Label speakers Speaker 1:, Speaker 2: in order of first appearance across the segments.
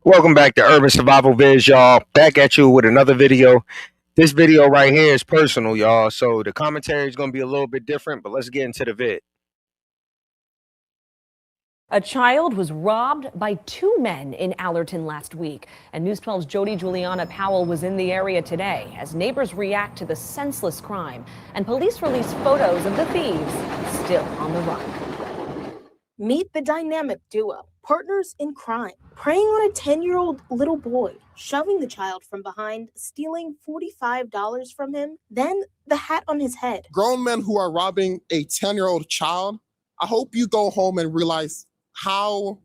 Speaker 1: Welcome back to Urban Survival Vids, y'all. Back at you with another video. This video right here is personal, y'all. So the commentary is going to be a little bit different, but let's get into the vid.
Speaker 2: A child was robbed by two men in Allerton last week, and News 12's Jody Juliana Powell was in the area today as neighbors react to the senseless crime, and police release photos of the thieves still on the run.
Speaker 3: Meet the dynamic duo, partners in crime, preying on a 10-year-old little boy, shoving the child from behind, stealing $45 from him, then the hat on his head.
Speaker 4: Grown men who are robbing a 10-year-old child, I hope you go home and realize how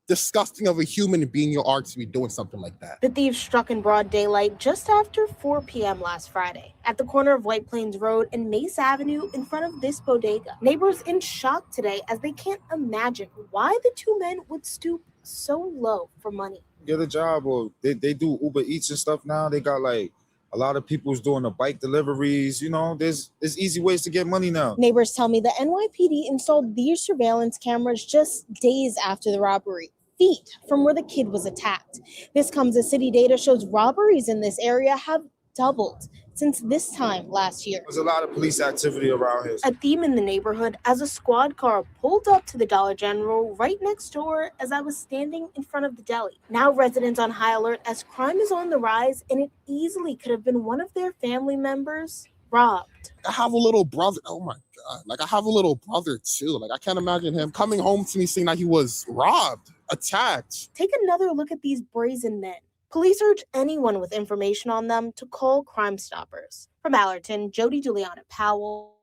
Speaker 4: disgusting of a human being you are to be doing something like that.
Speaker 3: The thieves struck in broad daylight just after 4 p.m. last Friday at the corner of White Plains Road and Mace Avenue in front of this bodega. Neighbors in shock today as they can't imagine why the two men would stoop so low for money.
Speaker 5: Get a job, or they do Uber Eats and stuff now. They got like a lot of people's doing the bike deliveries. You know, there's easy ways to get money now.
Speaker 3: Neighbors tell me the NYPD installed these surveillance cameras just days after the robbery, feet from where the kid was attacked. This comes as city data shows robberies in this area have doubled since this time last year.
Speaker 5: There's a lot of police activity around here.
Speaker 3: A theme in the neighborhood as a squad car pulled up to the Dollar General right next door as I was standing in front of the deli. Now residents on high alert as crime is on the rise, and it easily could have been one of their family members robbed.
Speaker 4: I have a little brother. Oh my God. Like, I have a little brother too. Like, I can't imagine him coming home to me saying that he was robbed, attacked.
Speaker 3: Take another look at these brazen men. Police urge anyone with information on them to call Crime Stoppers. From Allerton, Jody Juliana Powell,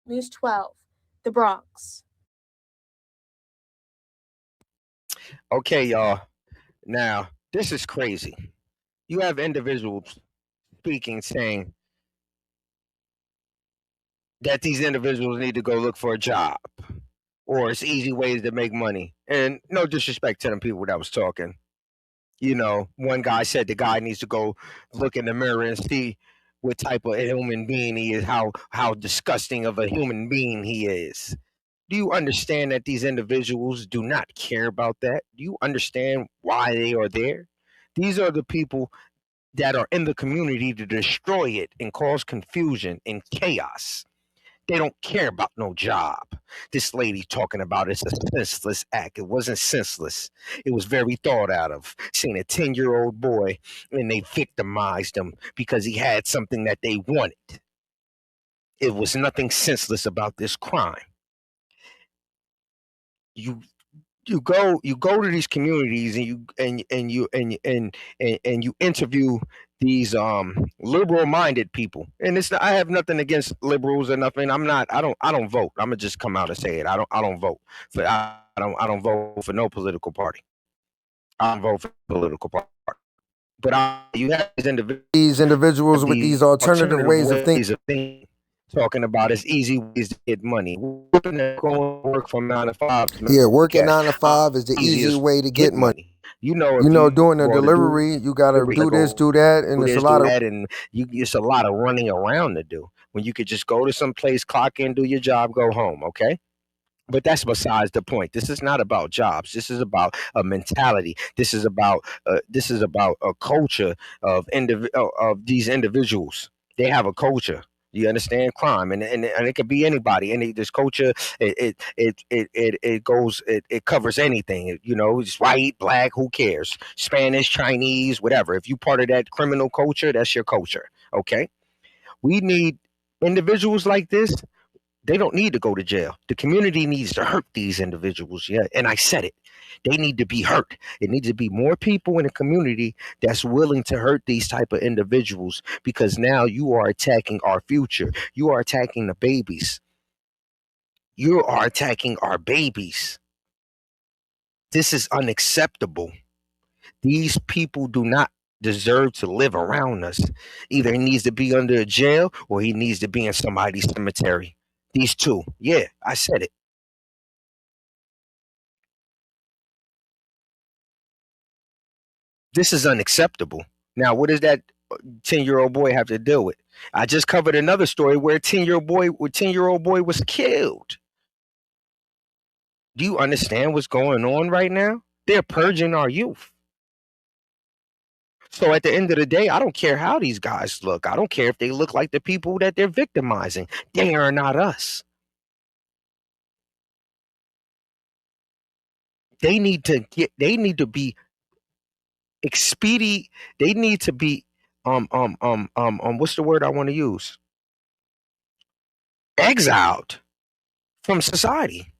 Speaker 3: News 12, the Bronx.
Speaker 1: Okay, y'all. Now, this is crazy. You have individuals speaking, saying that these individuals need to go look for a job, or it's easy ways to make money. And no disrespect to them people that was talking. You know, one guy said the guy needs to go look in the mirror and see what type of human being he is, how disgusting of a human being he is. Do you understand that these individuals do not care about that? Do you understand why they are there? These are the people that are in the community to destroy it and cause confusion and chaos. They don't care about no job. This lady talking about it's a senseless act. It wasn't senseless. It was very thought out of. Seeing a 10-year-old boy and they victimized him because he had something that they wanted. It was nothing senseless about this crime. You go to these communities and you interview these liberal-minded people, and it's not, I have nothing against liberals or nothing. I don't vote. I'm gonna just come out and say it. I don't vote for I don't vote for no political party. I don't vote for political party. But you have
Speaker 6: these individuals with these alternative ways of thinking.
Speaker 1: Talking about it's easy ways to get money. Going to work from 9 to 5.
Speaker 6: Yeah, working 9 to 5 is the easiest way to get money.
Speaker 1: You know,
Speaker 6: doing a delivery, you gotta do this, do that, and it's a lot of
Speaker 1: that, and it's a lot of running around to do. When you could just go to some place, clock in, do your job, go home. Okay. But that's besides the point. This is not about jobs. This is about a mentality. This is about a culture of these individuals. They have a culture. You understand? Crime, and it could be anybody. This culture, it covers anything. You know, it's white, black, who cares? Spanish, Chinese, whatever. If you part of that criminal culture, that's your culture. Okay, we need individuals like this. They don't need to go to jail. The community needs to hurt these individuals. Yeah, and I said it. They need to be hurt. It needs to be more people in the community that's willing to hurt these type of individuals, because now you are attacking our future. You are attacking the babies. You are attacking our babies. This is unacceptable. These people do not deserve to live around us. Either he needs to be under a jail or he needs to be in somebody's cemetery. These two. Yeah, I said it. This is unacceptable. Now, what does that 10-year-old boy have to deal with? I just covered another story where a 10-year-old boy was killed. Do you understand what's going on right now? They're purging our youth. So at the end of the day, I don't care how these guys look. I don't care if they look like the people that they're victimizing. They are not us. They need to be expedient. They need to be what's the word I want to use? Exiled from society.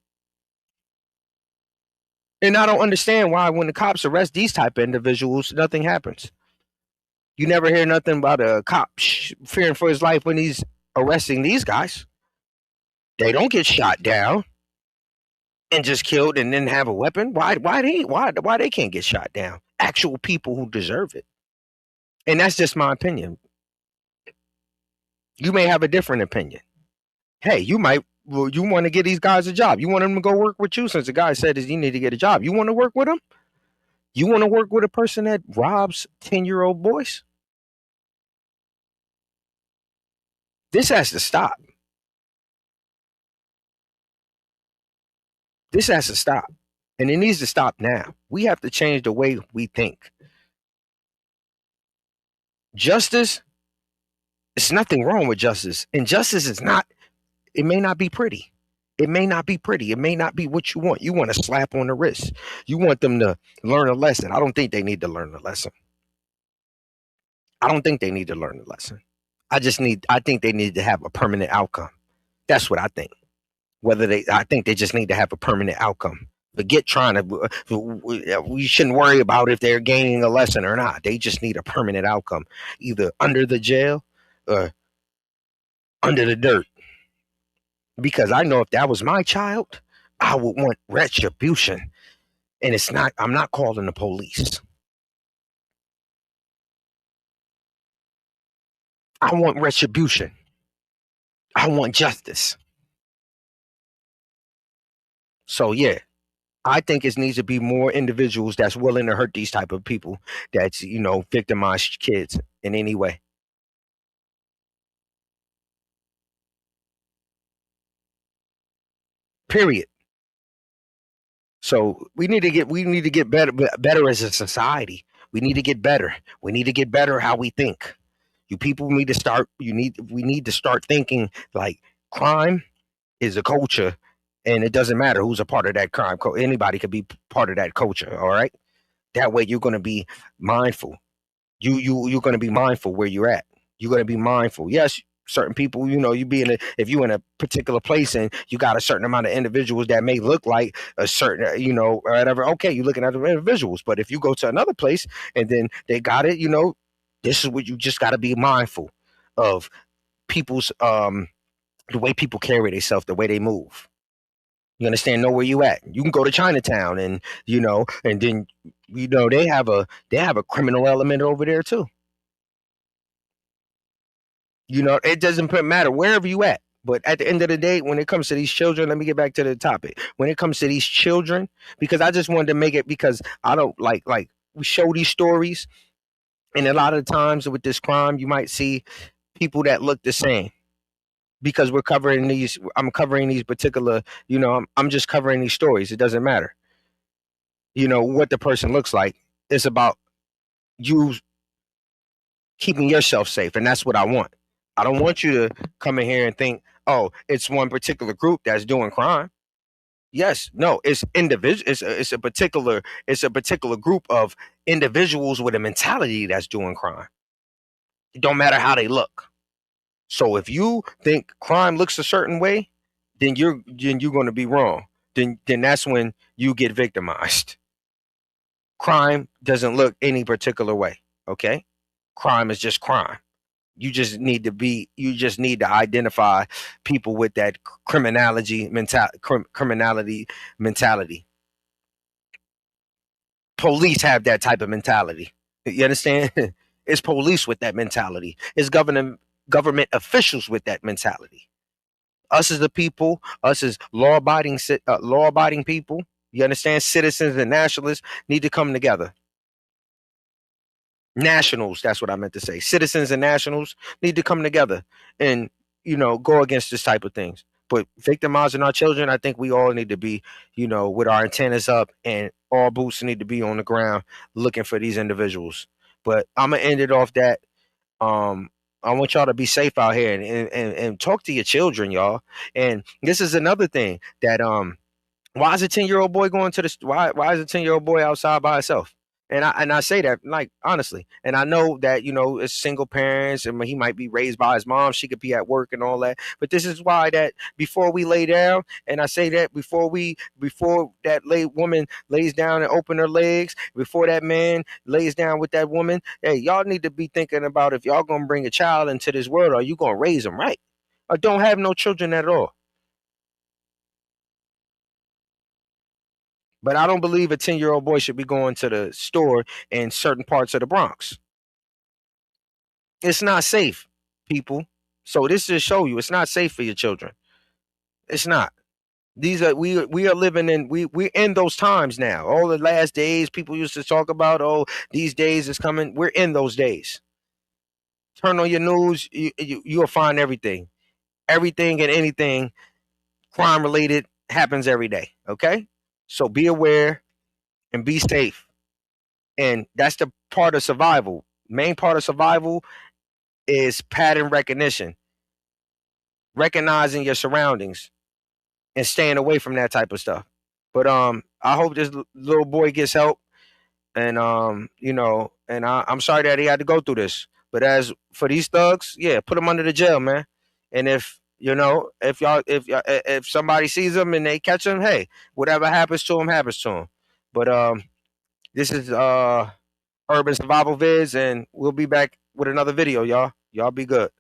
Speaker 1: And I don't understand why when the cops arrest these type of individuals, nothing happens. You never hear nothing about a cop fearing for his life when he's arresting these guys. They don't get shot down and just killed and then have a weapon. Why they can't get shot down? Actual people who deserve it. And that's just my opinion. You may have a different opinion. Hey, you want to get these guys a job. You want them to go work with you since the guy said you need to get a job. You want to work with them? You want to work with a person that robs 10-year-old boys? This has to stop. This has to stop. And it needs to stop now. We have to change the way we think. Justice, there's nothing wrong with justice. And justice is not, it may not be pretty. It may not be pretty. It may not be what you want. You want a slap on the wrist. You want them to learn a lesson. I don't think they need to learn a lesson. I don't think they need to learn a lesson. I think they need to have a permanent outcome. That's what I think. I think they just need to have a permanent outcome. Forget trying to, we shouldn't worry about if they're gaining a lesson or not. They just need a permanent outcome, either under the jail or under the dirt. Because I know if that was my child, I would want retribution. And I'm not calling the police. I want retribution. I want justice. So yeah, I think it needs to be more individuals that's willing to hurt these type of people that's, victimize kids in any way. Period. So we need to get better as a society. We need to get better. We need to get better how we think. You people need to start. We need to start thinking like crime is a culture, and it doesn't matter who's a part of that crime. Anybody could be part of that culture. All right. That way, you're going to be mindful. You're going to be mindful where you're at. You're going to be mindful. Yes, certain people, if you in a particular place and you got a certain amount of individuals that may look like a certain, or whatever. Okay, you're looking at the individuals. But if you go to another place and then they got it, this is what you just got to be mindful of people's, the way people carry themselves, the way they move. You understand? Know where you at. You can go to Chinatown and and then they have a criminal element over there too. It doesn't matter wherever you at. But at the end of the day, when it comes to these children, let me get back to the topic. When it comes to these children, because I just wanted to make it, because I don't like we show these stories, and a lot of the times with this crime, you might see people that look the same. Because I'm covering these particular, I'm just covering these stories. It doesn't matter, what the person looks like. It's about you keeping yourself safe. And that's what I want. I don't want you to come in here and think, oh, it's one particular group that's doing crime. Yes, no, it's individual. It's a particular group of individuals with a mentality that's doing crime. It don't matter how they look. So if you think crime looks a certain way, then you're going to be wrong. Then that's when you get victimized. Crime doesn't look any particular way. Okay, crime is just crime. You just need to identify people with that criminality mentality. Police have that type of mentality. You understand? It's police with that mentality. It's government officials with that mentality. Us as the people, us as law-abiding people, you understand? Citizens and nationalists need to come together. Nationals, that's what I meant to say. Citizens and nationals need to come together and, go against this type of things. But victimizing our children, I think we all need to be, with our antennas up, and all boots need to be on the ground looking for these individuals. But I'm gonna end it off that. Um, I want y'all to be safe out here and talk to your children, y'all. And this is another thing that why is a 10-year-old boy going to the why is a 10-year-old boy outside by himself? And I say that like honestly, and I know that it's single parents and he might be raised by his mom. She could be at work and all that. But this is why that before we lay down, and I say that before that woman lays down and open her legs, before that man lays down with that woman, hey, y'all need to be thinking about if y'all gonna bring a child into this world, are you gonna raise them right, or don't have no children at all? But I don't believe a 10-year-old boy should be going to the store in certain parts of the Bronx. It's not safe, people. So this just show you it's not safe for your children. It's not. These are we are living in we're in those times now. All the last days people used to talk about, oh, these days is coming. We're in those days. Turn on your news, you'll find everything. Everything and anything crime related happens every day. Okay? So be aware and be safe. And that's the part of survival. Main part of survival is pattern recognition, recognizing your surroundings and staying away from that type of stuff. But I hope this little boy gets help, and and I'm sorry that he had to go through this. But as for these thugs, yeah, put them under the jail, man. And if if somebody sees them and they catch them, hey, whatever happens to them happens to them. But this is Urban Survival Vids, and we'll be back with another video, y'all. Y'all be good.